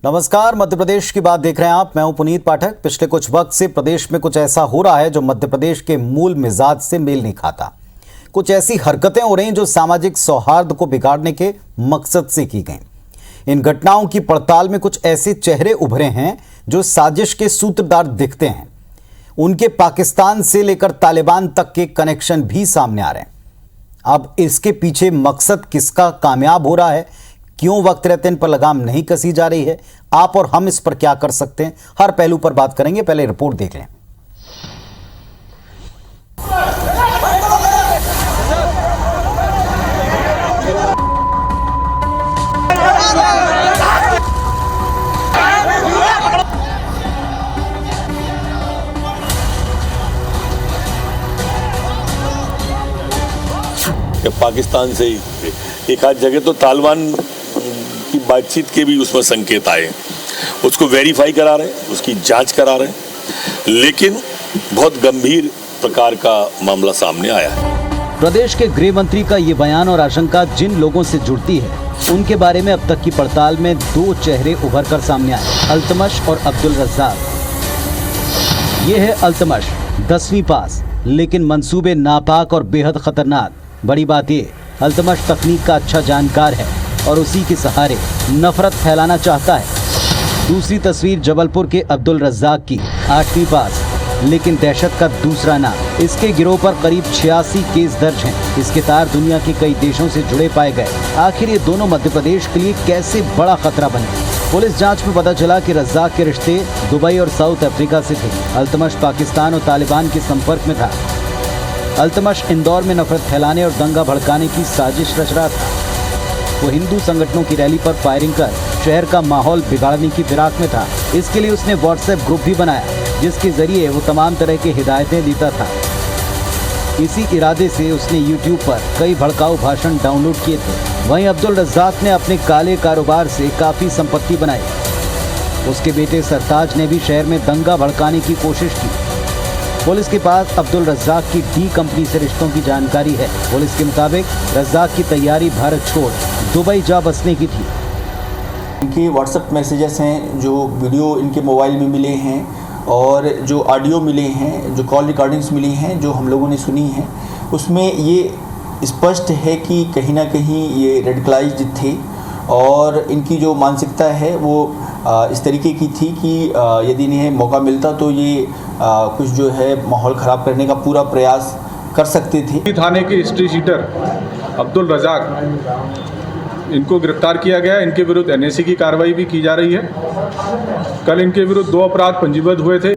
नमस्कार, मध्य प्रदेश की बात देख रहे हैं आप। मैं हूं पुनीत पाठक। पिछले कुछ वक्त से प्रदेश में कुछ ऐसा हो रहा है जो मध्य प्रदेश के मूल मिजाज से मेल नहीं खाता। कुछ ऐसी हरकतें हो रही हैं जो सामाजिक सौहार्द को बिगाड़ने के मकसद से की गई। इन घटनाओं की पड़ताल में कुछ ऐसे चेहरे उभरे हैं जो साजिश के सूत्रधार दिखते हैं। उनके पाकिस्तान से लेकर तालिबान तक के कनेक्शन भी सामने आ रहे हैं। अब इसके पीछे मकसद किसका कामयाब हो रहा है, क्यों वक्त रहते इन पर लगाम नहीं कसी जा रही है, आप और हम इस पर क्या कर सकते हैं, हर पहलू पर बात करेंगे। पहले रिपोर्ट देख लें। पाकिस्तान से ही एक आध जगह तो तालिबान की बातचीत के भी उसमें संकेत आए, उसको वेरीफाई करा रहे हैं, उसकी जांच करा रहे हैं, लेकिन बहुत गंभीर प्रकार का मामला सामने आया है। प्रदेश के गृह मंत्री का ये बयान और आशंका जिन लोगों से जुड़ती है उनके बारे में अब तक की पड़ताल में दो चेहरे उभर कर सामने आए, अल्तमश और अब्दुल रज्जाक। ये है अल्तमश, 10वीं पास, लेकिन मंसूबे नापाक और बेहद खतरनाक। बड़ी बात ये, अल्तमश तकनीक का अच्छा जानकार है और उसी के सहारे नफरत फैलाना चाहता है। दूसरी तस्वीर जबलपुर के अब्दुल रज्जाक की, 8वीं पास, लेकिन दहशत का दूसरा नाम। इसके गिरोह पर करीब 86 केस दर्ज हैं। इसके तार दुनिया के कई देशों से जुड़े पाए गए। आखिर ये दोनों मध्य प्रदेश के लिए कैसे बड़ा खतरा बने? पुलिस जांच में पता चला कि रज्जाक के रिश्ते दुबई और साउथ अफ्रीका से थे। अल्तमश पाकिस्तान और तालिबान के संपर्क में था। अल्तमश इंदौर में नफरत फैलाने और दंगा भड़काने की साजिश रच रहा था। वो हिंदू संगठनों की रैली पर फायरिंग कर शहर का माहौल बिगाड़ने की फिराक में था। इसके लिए उसने व्हाट्सएप ग्रुप भी बनाया जिसके जरिए वो तमाम तरह की हिदायतें देता था। इसी इरादे से उसने यूट्यूब पर कई भड़काऊ भाषण डाउनलोड किए थे। वहीं अब्दुल रज्जाक ने अपने काले कारोबार से काफ़ी संपत्ति बनाई। उसके बेटे सरताज ने भी शहर में दंगा भड़काने की कोशिश की। पुलिस के पास अब्दुल रज्जाक की डी कंपनी से रिश्तों की जानकारी है। पुलिस के मुताबिक रज्जाक की तैयारी भारत छोड़ दुबई जा बसने की थी। इनके व्हाट्सएप मैसेजेस हैं, जो वीडियो इनके मोबाइल में मिले हैं और जो ऑडियो मिले हैं, जो कॉल रिकॉर्डिंग्स मिली हैं, जो हम लोगों ने सुनी हैं, उसमें ये स्पष्ट है कि कहीं ना कहीं ये रेडिकलाइज्ड थे और इनकी जो मानसिकता है वो इस तरीके की थी कि यदि इन्हें मौका मिलता तो ये कुछ जो है माहौल ख़राब करने का पूरा प्रयास कर सकते थे। थाने के हिस्ट्री शीटर अब्दुल रज़ाक, इनको गिरफ्तार किया गया। इनके विरुद्ध एनएसी की कार्रवाई भी की जा रही है। कल इनके विरुद्ध 2 अपराध पंजीबद्ध हुए थे।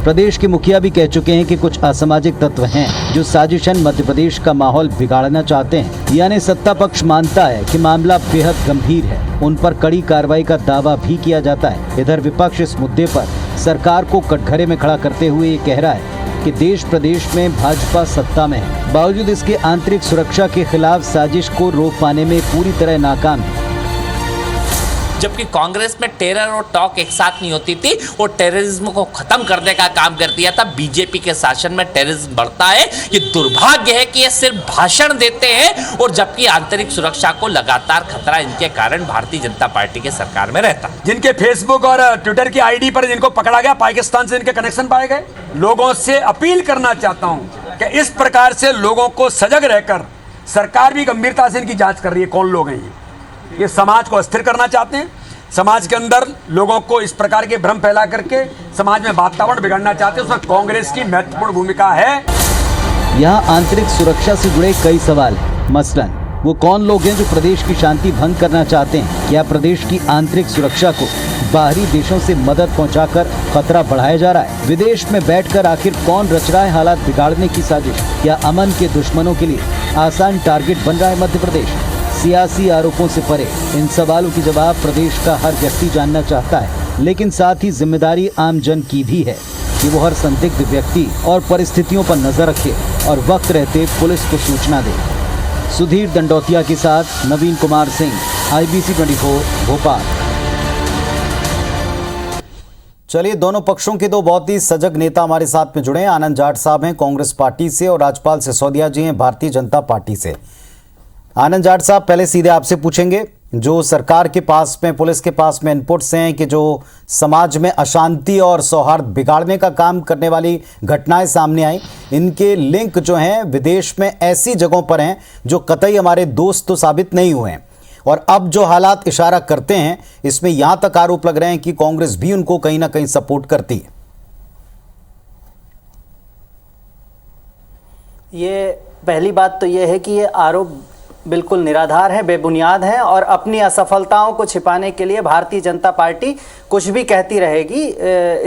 प्रदेश के मुखिया भी कह चुके हैं कि कुछ असामाजिक तत्व हैं जो साजिशन मध्य प्रदेश का माहौल बिगाड़ना चाहते हैं। यानी सत्ता पक्ष मानता है कि मामला बेहद गंभीर है, उन पर कड़ी कार्रवाई का दावा भी किया जाता है। इधर विपक्ष इस मुद्दे पर सरकार को कटघरे में खड़ा करते हुए ये कह रहा है कि देश प्रदेश में भाजपा सत्ता में है, बावजूद इसके आंतरिक सुरक्षा के खिलाफ साजिश को रोक पाने में पूरी तरह नाकाम है। जबकि कांग्रेस में टेरर और टॉक एक साथ नहीं होती थी, वो टेररिज्म को खत्म करने का काम कर दिया था। बीजेपी के शासन में टेररिज्म बढ़ता है। ये दुर्भाग्य है कि ये सिर्फ भाषण देते हैं और जबकि आंतरिक सुरक्षा को लगातार खतरा इनके कारण भारतीय जनता पार्टी के सरकार में रहता। जिनके फेसबुक और ट्विटर की आईडी पर जिनको पकड़ा गया, पाकिस्तान से इनके कनेक्शन पाए गए। लोगों से अपील करना चाहता हूं कि इस प्रकार से लोगों को सजग रहकर, सरकार भी गंभीरता से इनकी जांच कर रही है कौन लोग हैं ये समाज को अस्थिर करना चाहते हैं। समाज के अंदर लोगों को इस प्रकार के भ्रम फैला करके समाज में वातावरण बिगाड़ना चाहते हैं। उसमें कांग्रेस की महत्वपूर्ण भूमिका है। यहाँ आंतरिक सुरक्षा से जुड़े कई सवाल हैं। मसलन वो कौन लोग हैं जो प्रदेश की शांति भंग करना चाहते हैं? क्या प्रदेश की आंतरिक सुरक्षा को बाहरी देशों से मदद पहुंचाकर खतरा बढ़ाया जा रहा है? विदेश में बैठकर आखिर कौन रच रहा है हालात बिगाड़ने की साजिश? क्या अमन के दुश्मनों के लिए आसान टारगेट बन रहा है मध्य प्रदेश? सियासी आरोपों से परे इन सवालों की जवाब प्रदेश का हर व्यक्ति जानना चाहता है, लेकिन साथ ही जिम्मेदारी आम जन की भी है कि वो हर संदिग्ध व्यक्ति और परिस्थितियों पर नजर रखे और वक्त रहते पुलिस को सूचना दे। सुधीर दंडौतिया के साथ नवीन कुमार सिंह, IBC 24 भोपाल। चलिए, दोनों पक्षों के दो बहुत ही सजग नेता हमारे साथ में जुड़े हैं। आनंद जाट साहब हैं कांग्रेस पार्टी से और राजपाल सिसोदिया जी हैं भारतीय जनता पार्टी से। आनंद जाट साहब, पहले सीधे आपसे पूछेंगे, जो सरकार के पास में, पुलिस के पास में इनपुट्स हैं कि जो समाज में अशांति और सौहार्द बिगाड़ने का काम करने वाली घटनाएं सामने आई, इनके लिंक जो हैं विदेश में ऐसी जगहों पर हैं जो कतई हमारे दोस्त तो साबित नहीं हुए हैं। और अब जो हालात इशारा करते हैं, इसमें यहां तक आरोप लग रहे हैं कि कांग्रेस भी उनको कहीं ना कहीं सपोर्ट करती है। ये पहली बात तो ये है कि ये आरोप बिल्कुल निराधार है, बेबुनियाद है और अपनी असफलताओं को छिपाने के लिए भारतीय जनता पार्टी कुछ भी कहती रहेगी।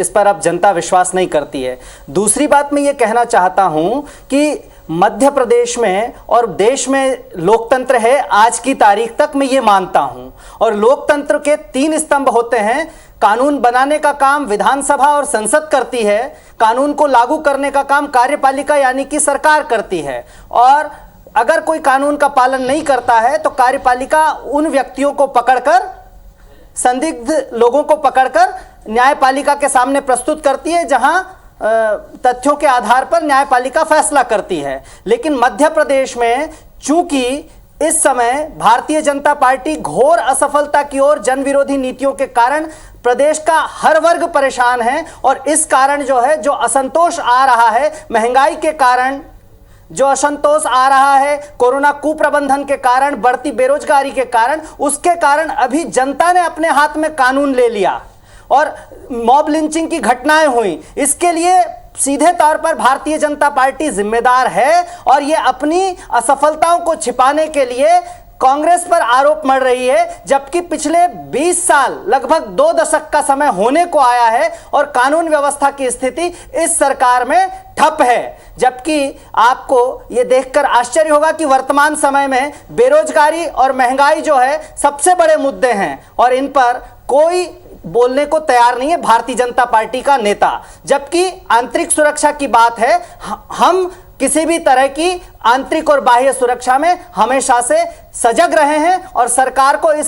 इस पर अब जनता विश्वास नहीं करती है। दूसरी बात मैं ये कहना चाहता हूँ कि मध्य प्रदेश में और देश में लोकतंत्र है आज की तारीख तक, मैं ये मानता हूँ। और लोकतंत्र के 3 स्तंभ होते हैं। कानून बनाने का काम विधानसभा और संसद करती है, कानून को लागू करने का काम कार्यपालिका यानी कि सरकार करती है, और अगर कोई कानून का पालन नहीं करता है तो कार्यपालिका उन व्यक्तियों को पकड़कर, संदिग्ध लोगों को पकड़कर न्यायपालिका के सामने प्रस्तुत करती है, जहां तथ्यों के आधार पर न्यायपालिका फैसला करती है। लेकिन मध्य प्रदेश में चूंकि इस समय भारतीय जनता पार्टी घोर असफलता की ओर, जन विरोधी नीतियों के कारण प्रदेश का हर वर्ग परेशान है, और इस कारण जो है, जो असंतोष आ रहा है महंगाई के कारण, जो असंतोष आ रहा है कोरोना कुप्रबंधन के कारण, बढ़ती बेरोजगारी के कारण, उसके कारण अभी जनता ने अपने हाथ में कानून ले लिया और मॉब लिंचिंग की घटनाएं हुई। इसके लिए सीधे तौर पर भारतीय जनता पार्टी जिम्मेदार है, और ये अपनी असफलताओं को छिपाने के लिए कांग्रेस पर आरोप मढ़ रही है, जबकि पिछले 20 साल, लगभग 2 दशक का समय होने को आया है और कानून व्यवस्था की स्थिति इस सरकार में ठप है। जबकि आपको यह देखकर आश्चर्य होगा कि वर्तमान समय में बेरोजगारी और महंगाई जो है सबसे बड़े मुद्दे हैं, और इन पर कोई बोलने को तैयार नहीं है भारतीय जनता पार्टी का नेता। जबकि आंतरिक सुरक्षा की बात है, हम किसी भी तरह की आंतरिक और बाह्य सुरक्षा में हमेशा से सजग रहे हैं, और सरकार को इस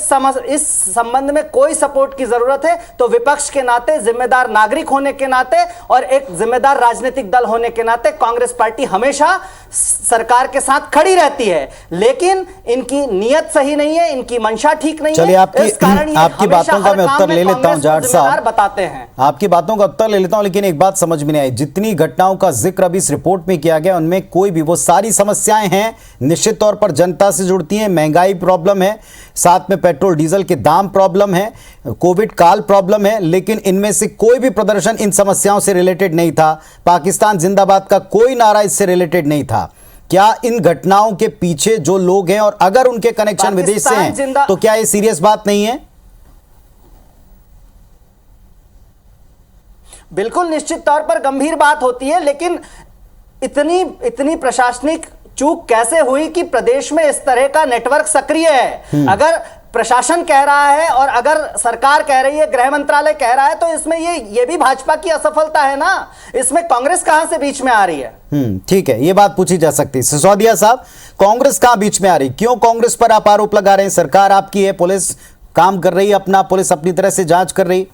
संबंध में कोई सपोर्ट की जरूरत है तो विपक्ष के नाते, जिम्मेदार नागरिक होने के नाते और एक जिम्मेदार राजनीतिक दल होने के नाते कांग्रेस पार्टी हमेशा सरकार के साथ खड़ी रहती है। लेकिन इनकी नीयत सही नहीं है, इनकी मंशा ठीक नहीं है। इस कारण आपकी बातों का मैं उत्तर ले लेता हूं जाट साहब, बताते हैं आपकी बातों का उत्तर ले लेता हूं, लेकिन एक बात समझ में नहीं आई। जितनी घटनाओं का जिक्र अभी इस रिपोर्ट में किया गया, उनमें कोई भी, वो सारी समस्याएं हैं निश्चित तौर पर जनता से जुड़ती हैं। महंगाई प्रॉब्लम है, साथ में पेट्रोल डीजल के दाम प्रॉब्लम है, कोविड काल प्रॉब्लम है, लेकिन इनमें से कोई भी प्रदर्शन इन समस्याओं से रिलेटेड नहीं था। पाकिस्तान जिंदाबाद का कोई नारा इससे रिलेटेड नहीं था। क्या इन घटनाओं के पीछे जो लोग हैं, और अगर उनके कनेक्शन विदेश से हैं, तो क्या ये सीरियस बात नहीं है? बिल्कुल निश्चित तौर पर गंभीर बात होती है, लेकिन इतनी प्रशासनिक चूक कैसे हुई कि प्रदेश में इस तरह का नेटवर्क सक्रिय है? अगर प्रशासन कह रहा है और अगर सरकार कह रही है, गृह मंत्रालय कह रहा है, तो इसमें ये भी भाजपा की असफलता है ना। इसमें कांग्रेस कहां से बीच में आ रही है? ठीक है, ये बात पूछी जा सकती है। सिसोदिया साहब, कांग्रेस कहां बीच में आ रही? क्यों कांग्रेस पर आप आरोप लगा रहे हैं? सरकार आपकी है, पुलिस काम कर रही है अपना, पुलिस अपनी तरह से जांच कर रही।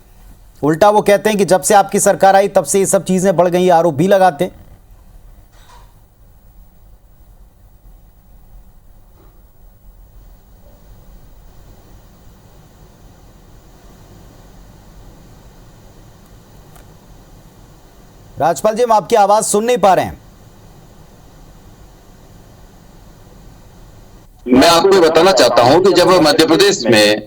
उल्टा वो कहते हैं कि जब से आपकी सरकार आई तब से ये सब चीजें बढ़ गई, आरोप भी लगाते हैं। राजपाल जी, हम आपकी आवाज सुन नहीं पा रहे हैं। मैं आपको बताना चाहता हूं कि जब मध्य प्रदेश में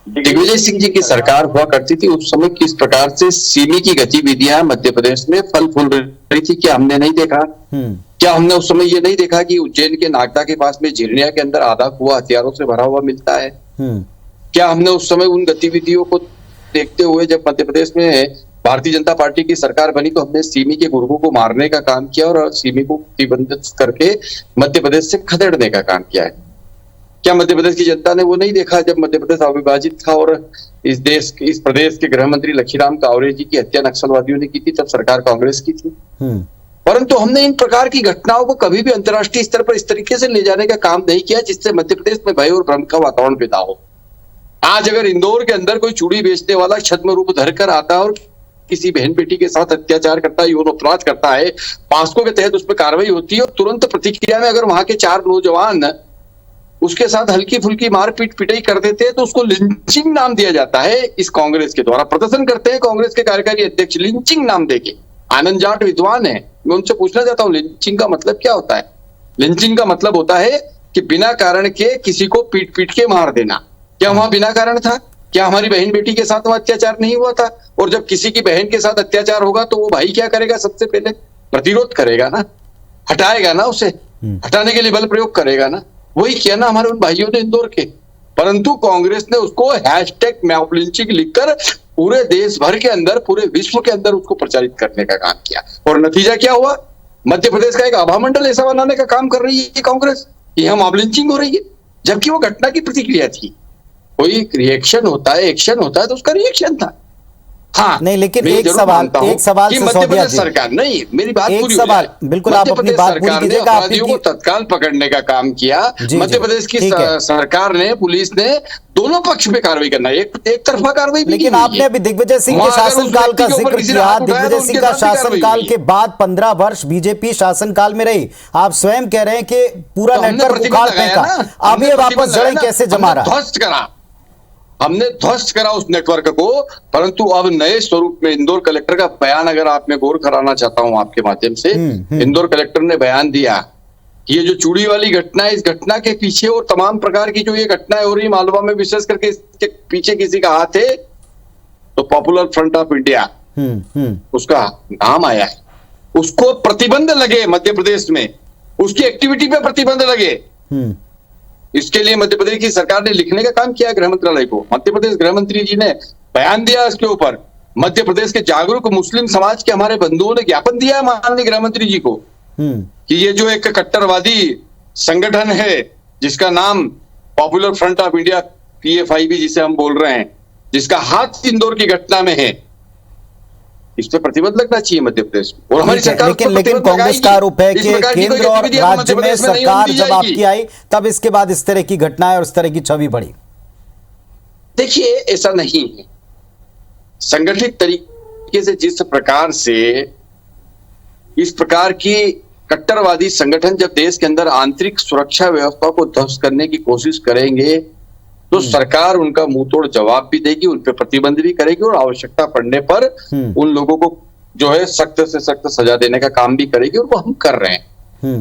दिग्विजय सिंह जी की सरकार हुआ करती थी, उस समय किस प्रकार से सिमी की गतिविधियां मध्य प्रदेश में फल फूल रही थी, क्या हमने नहीं देखा? क्या हमने उस समय ये नहीं देखा कि उज्जैन के नागदा के पास में झिरनिया के अंदर आधा कुआं हथियारों से भरा हुआ मिलता है? क्या हमने उस समय उन गतिविधियों को देखते हुए, जब मध्य प्रदेश में भारतीय जनता पार्टी की सरकार बनी, तो हमने सिमी के गुर्गों को मारने का काम किया और सिमी को प्रतिबंधित करके मध्य प्रदेश से खदेड़ने का काम किया है? क्या मध्य प्रदेश की जनता ने वो नहीं देखा जब मध्य प्रदेश अविभाजित था और इस प्रदेश के गृह मंत्री लखीराम कावरे जी की हत्या नक्सलवादियों ने की थी, तब सरकार कांग्रेस की थी। परंतु हमने इन प्रकार की घटनाओं को कभी भी अंतर्राष्ट्रीय स्तर पर इस तरीके से ले जाने का काम नहीं किया जिससे मध्य प्रदेश में भय और भ्रम का वातावरण पैदा हो। आज अगर इंदौर के अंदर कोई चूड़ी बेचने वाला छद्म रूप धरकर आता है और किसी बहन बेटी के साथ अत्याचार करता है, यौन अपराध करता है, पास्को के तहत उस पर कार्रवाई होती है और तुरंत प्रतिक्रिया में अगर वहां के 4 नौजवान उसके साथ हल्की फुल्की मारपीट पिटाई कर देते हैं तो उसको लिंचिंग नाम दिया जाता है इस कांग्रेस के द्वारा। प्रदर्शन करते हैं कांग्रेस के कार्यकारी अध्यक्ष लिंचिंग नाम देके। आनंद जाट विद्वान है, मैं उनसे पूछना चाहता हूँ लिंचिंग का मतलब क्या होता है? लिंचिंग का मतलब होता है कि बिना कारण के किसी को पीट पीट के मार देना। क्या वहां बिना कारण था? क्या हमारी बहन बेटी के साथ वहां अत्याचार नहीं हुआ था? और जब किसी की बहन के साथ अत्याचार होगा तो वो भाई क्या करेगा? सबसे पहले प्रतिरोध करेगा ना, हटाएगा ना, उसे हटाने के लिए बल प्रयोग करेगा ना। वही किया ना हमारे उन भाइयों ने इंदौर के। परंतु कांग्रेस ने उसको हैशटैग मॉब लिंचिंग लिखकर पूरे देश भर के अंदर, पूरे विश्व के अंदर उसको प्रचारित करने का काम किया। और नतीजा क्या हुआ? मध्य प्रदेश का एक आभा मंडल ऐसा बनाने का काम कर रही है कांग्रेस कि यहाँ मॉब लिंचिंग हो रही है, जबकि वो घटना की प्रतिक्रिया थी। कोई रिएक्शन होता है, एक्शन होता है तो उसका रिएक्शन था। हाँ नहीं, लेकिन मैं एक जरूर सवाल मानता हूं कि मध्य प्रदेश सरकार, नहीं मेरी बात एक पूरी सवाल, हो जाए। बिल्कुल आप अपनी बात पूरी कीजिएगा। अपराधियों को तत्काल पकड़ने का काम किया। मध्य प्रदेश की सरकार ने, पुलिस ने दोनों पक्ष में कार्रवाई करना, एक तरफा कार्रवाई। लेकिन आपने अभी दिग्विजय सिंह के शासनकाल का जिक्र किया। दिग्विजय सिंह का शासनकाल के बाद 15 वर्ष बीजेपी शासनकाल में रही। आप स्वयं कह रहे हैं कि पूरा नेटवर्क उखाड़ फेंका, अब ये वापस जड़ें कैसे जमा रहा? ध्वस्त करा, हमने ध्वस्त करा उस नेटवर्क को। परंतु अब नए स्वरूप में इंदौर कलेक्टर का बयान, अगर आप में गौर कराना चाहता हूं आपके माध्यम से, इंदौर कलेक्टर ने बयान दिया कि ये जो चूड़ी वाली घटना है, इस घटना के पीछे और तमाम प्रकार की जो ये घटनाएं हो रही मालवा में, विशेष करके इसके पीछे किसी का हाथ है तो पॉपुलर फ्रंट ऑफ इंडिया उसका नाम आया है। उसको प्रतिबंध लगे मध्य प्रदेश में, उसकी एक्टिविटी पे प्रतिबंध लगे। इसके लिए मध्य प्रदेश की सरकार ने लिखने का काम किया गृह मंत्रालय को। मध्य प्रदेश गृह मंत्री जी ने बयान दिया इसके ऊपर। मध्य प्रदेश के जागरूक मुस्लिम समाज के हमारे बंधुओं ने ज्ञापन दिया माननीय गृह मंत्री जी को कि ये जो एक कट्टरवादी संगठन है जिसका नाम popular front of India PFIB जिसे हम बोल रहे हैं, जिसका हाथ इंदौर की घटना में है, इस पर प्रतिबंध लगना चाहिए मध्य प्रदेश में। और हमारी सरकार लेकिन कांग्रेस का आरोप है कि केंद्र और राज्य में सरकार जब आपकी आई तब इसके बाद इस तरह की घटनाएं और इस तरह की छवि बढ़ी। देखिए ऐसा नहीं है। संगठित तरीके से जिस प्रकार से इस प्रकार की कट्टरवादी संगठन जब देश के अंदर आंतरिक सुरक्षा व्यवस्था को ध्वस्त करने की कोशिश करेंगे तो सरकार उनका मुंह तोड़ जवाब भी देगी, उन पर प्रतिबंध भी करेगी और आवश्यकता पड़ने पर उन लोगों को जो है सख्त से सख्त सजा देने का काम भी करेगी। और वो हम कर रहे हैं।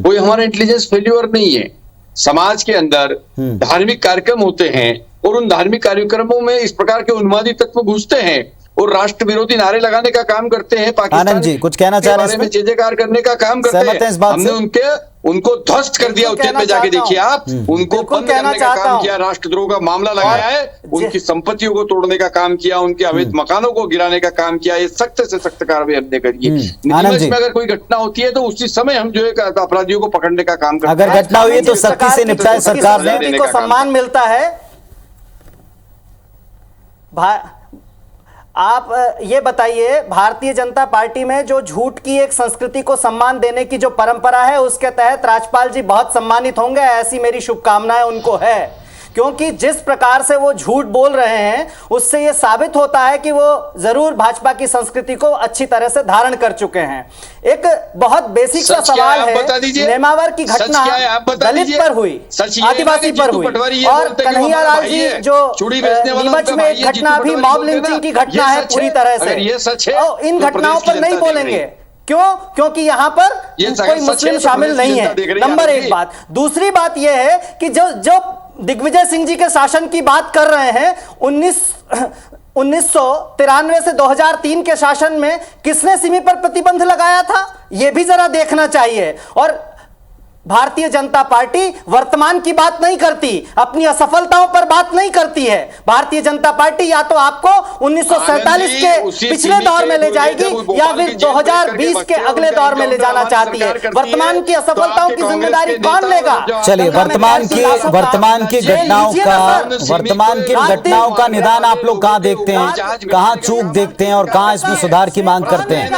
कोई हमारा इंटेलिजेंस फेल्यूर नहीं है। समाज के अंदर धार्मिक कार्यक्रम होते हैं और उन धार्मिक कार्यक्रमों में इस प्रकार के उन्मादी तत्व घुसते हैं और राष्ट्र विरोधी नारे लगाने का काम करते हैं। पाकिस्तान जी कुछ कहना चाह रहे हैं, जय-जयकार करने का काम करते हैं। हमने उनको ध्वस्त कर दिया। उज्जैन में जाके देखिए आप, उनको बंद करने का काम किया, राष्ट्रद्रोह का मामला लगाया है, उनकी संपत्तियों को तोड़ने का काम किया, उनके अवैध मकानों को गिराने का काम किया। ये सख्त से सख्त कार्रवाई हमने करी है। में अगर कोई घटना होती है तो उसी समय हम जो है अपराधियों को पकड़ने का काम करते हैं। अगर घटना हुई तो सख्ती से निपटाए सरकार ने, को सम्मान मिलता है। आप ये बताइए, भारतीय जनता पार्टी में जो झूठ की एक संस्कृति को सम्मान देने की जो परंपरा है उसके तहत राजपाल जी बहुत सम्मानित होंगे, ऐसी मेरी शुभकामनाएं उनको है। क्योंकि जिस प्रकार से वो झूठ बोल रहे हैं उससे ये साबित होता है कि वो जरूर भाजपा की संस्कृति को अच्छी तरह से धारण कर चुके हैं। एक बहुत बेसिक सा सवाल है, नेमावर की घटना दलित पर हुई, आदिवासी पर हुई, और कन्हैयालाल जी जो नीमच में एक घटना भी मॉब लिंचिंग की घटना है पूरी तरह से। इन घटनाओं पर नहीं बोलेंगे क्यों? क्योंकि यहां पर कोई मुस्लिम शामिल नहीं है, नंबर एक बात। दूसरी बात यह है कि जो दिग्विजय सिंह जी के शासन की बात कर रहे हैं, 1993 से 2003 के शासन में किसने सिमी पर प्रतिबंध लगाया था, यह भी जरा देखना चाहिए। और भारतीय जनता पार्टी वर्तमान की बात नहीं करती, अपनी असफलताओं पर बात नहीं करती है। भारतीय जनता पार्टी या तो आपको 1947 के पिछले दौर में ले जाएगी या फिर 2020 के अगले दौर में ले जाना चाहती है। वर्तमान की असफलताओं की जिम्मेदारी कौन लेगा? चलिए, वर्तमान की घटनाओं का निदान आप लोग कहां देखते हैं, कहां चूक देखते हैं और कहां इसमें सुधार की मांग करते हैं?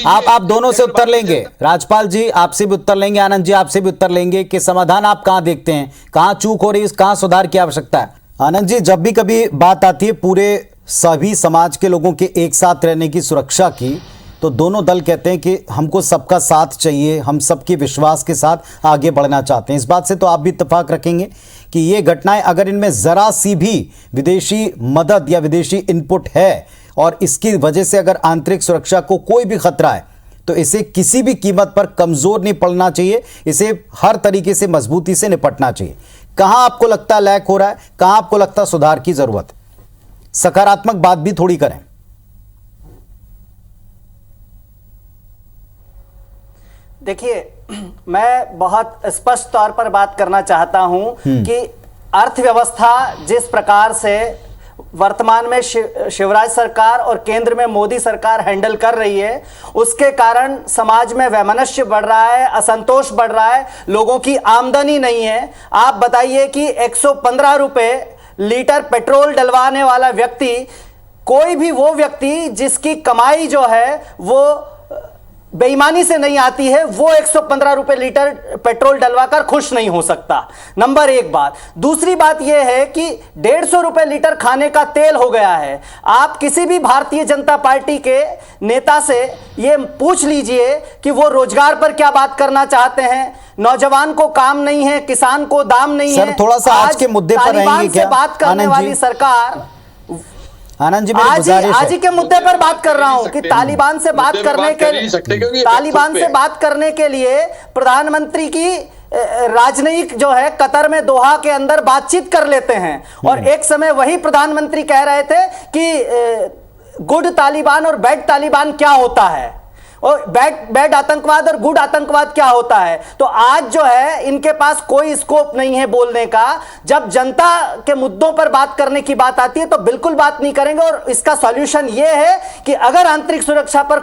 आप दोनों से उत्तर लेंगे। राजपाल जी आपसे भी उत्तर लेंगे, आनंद जी आपसे भी उत्तर लेंगे कि समाधान आप कहां देखते हैं, कहां चूक हो रही है, कहां सुधार की आवश्यकता है। आनंद जी, जब भी कभी बात आती है पूरे सभी समाज के लोगों के एक साथ रहने की सुरक्षा की, तो दोनों दल कहते हैं कि हमको सबका साथ चाहिए, हम सबके विश्वास के साथ आगे बढ़ना चाहते हैं। इस बात से तो आप भी इत्तेफाक रखेंगे कि ये घटनाएं अगर इनमें जरा सी भी विदेशी मदद या विदेशी इनपुट है और इसकी वजह से अगर आंतरिक सुरक्षा को कोई भी खतरा है तो इसे किसी भी कीमत पर कमजोर नहीं पड़ना चाहिए, इसे हर तरीके से मजबूती से निपटना चाहिए। कहां आपको लगता है लैक हो रहा है, कहां आपको लगता है सुधार की जरूरत है? सकारात्मक बात भी थोड़ी करें। देखिए, मैं बहुत स्पष्ट तौर पर बात करना चाहता हूं कि अर्थव्यवस्था जिस प्रकार से वर्तमान में शिवराज सरकार और केंद्र में मोदी सरकार हैंडल कर रही है, उसके कारण समाज में वैमनस्य बढ़ रहा है, असंतोष बढ़ रहा है, लोगों की आमदनी नहीं है। आप बताइए कि 115 रुपए लीटर पेट्रोल डलवाने वाला व्यक्ति, कोई भी वो व्यक्ति जिसकी कमाई जो है वो बेईमानी से नहीं आती है, वो 115 रुपए लीटर पेट्रोल डलवाकर खुश नहीं हो सकता। नंबर एक बात। दूसरी बात यह है कि 150 रुपए लीटर खाने का तेल हो गया है। आप किसी भी भारतीय जनता पार्टी के नेता से ये पूछ लीजिए कि वो रोजगार पर क्या बात करना चाहते हैं। नौजवान को काम नहीं है, किसान को दाम नहीं है। सर, थोड़ा सा आज के मुद्दे पर रहेंगे क्या? बात करने वाली सरकार, आनंद जी, आज ही के मुद्दे पर बात कर रहा हूं कि तालिबान से बात करने के लिए प्रधानमंत्री की राजनयिक जो है कतर में दोहा के अंदर बातचीत कर लेते हैं। और एक समय वही प्रधानमंत्री कह रहे थे कि गुड तालिबान और बैड तालिबान क्या होता है, और बैड आतंकवाद और गुड आतंकवाद क्या होता है। तो आज जो है इनके पास कोई स्कोप नहीं है बोलने का। जब जनता के मुद्दों पर बात करने की बात आती है तो बिल्कुल बात नहीं करेंगे। और इसका सॉल्यूशन यह है कि अगर आंतरिक सुरक्षा पर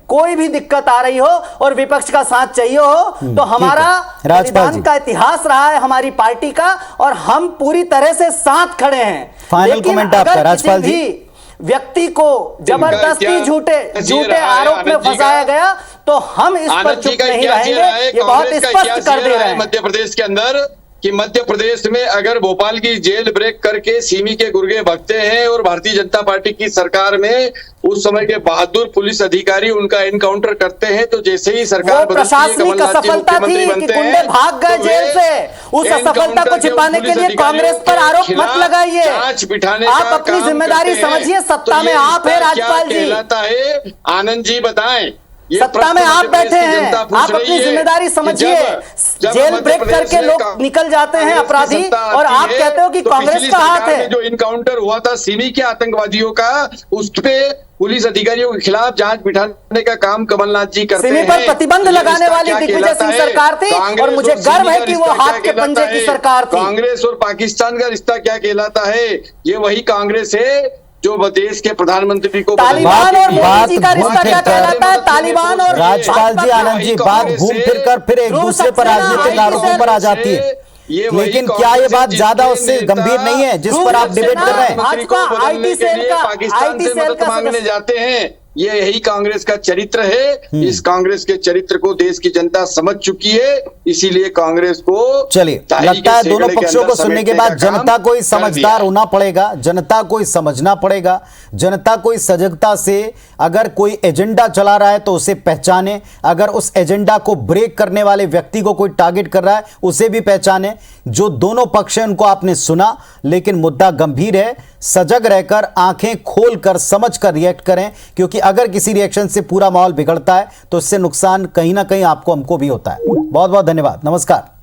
कोई भी दिक्कत आ रही हो और विपक्ष का साथ चाहिए हो तो हमारा बलिदान का इतिहास रहा है हमारी पार्टी का, और हम पूरी तरह से साथ खड़े हैं। फाइनल कमेंट आपका राजपाल जी। व्यक्ति को जबरदस्ती झूठे आरोप में फंसाया गया तो हम इस पर चुप नहीं रहेंगे। ये बहुत स्पष्ट कर दे रहे हैं मध्य प्रदेश के अंदर कि मध्य प्रदेश में अगर भोपाल की जेल ब्रेक करके सिमी के गुर्गे भगते हैं और भारतीय जनता पार्टी की सरकार में उस समय के बहादुर पुलिस अधिकारी उनका एनकाउंटर करते हैं, तो जैसे ही सरकार प्रशासनिक असफलता थी कि गुंडे भाग गए जेल से, उस असफलता को छिपाने के लिए कांग्रेस पर आरोप मत लगाइए। आप अपनी जिम्मेदारी समझिए। सत्ता में आप है राजपाल जी, आनंद जी बताएं, सत्ता में आप बैठे हैं, आप अपनी जिम्मेदारी समझिए। जेल ब्रेक करके लोग निकल जाते हैं अपराधी, और आप कहते हो कि कांग्रेस का हाथ है। जो इनकाउंटर हुआ था सिमी के आतंकवादियों का, उस पे पुलिस अधिकारियों के खिलाफ जांच बिठाने का काम कमलनाथ जी करते हैं। सिमी पर प्रतिबंध लगाने वाली दिग्विजय सिंह सरकार थी, और मुझे गर्व है कि वो हाथ के पंजे की सरकार थी। कांग्रेस और पाकिस्तान का रिश्ता क्या कहलाता है? ये वही कांग्रेस है जो देश के प्रधानमंत्री को तालिबान और मोदी जी का रिश्ता क्या कहलाता है? तालिबान और राजपाल जी, आनंद जी, बात घूम फिर कर फिर एक दूसरे पर राजनीतिक आरोपों पर आ जाती है। लेकिन क्या ये बात ज्यादा उससे गंभीर नहीं है जिस पर आप डिबेट कर रहे हैं? पाकिस्तान से मदद मांगने जाते हैं, ये यही कांग्रेस का चरित्र है। इस कांग्रेस के चरित्र को देश की जनता समझ चुकी है, इसीलिए कांग्रेस को चलिए लगता है दोनों पक्षों को सुनने के बाद जनता को ही समझदार होना पड़ेगा, जनता को ही समझना पड़ेगा। जनता को इस सजगता से अगर कोई एजेंडा चला रहा है तो उसे पहचाने, अगर उस एजेंडा को ब्रेक करने वाले व्यक्ति को कोई टारगेट कर रहा है उसे भी पहचाने। जो दोनों पक्ष हैं उनको आपने सुना, लेकिन मुद्दा गंभीर है। सजग रहकर आंखें खोलकर समझकर रिएक्ट करें, क्योंकि अगर किसी रिएक्शन से पूरा माहौल बिगड़ता है तो इससे नुकसान कहीं ना कहीं आपको हमको भी होता है। बहुत बहुत धन्यवाद, नमस्कार।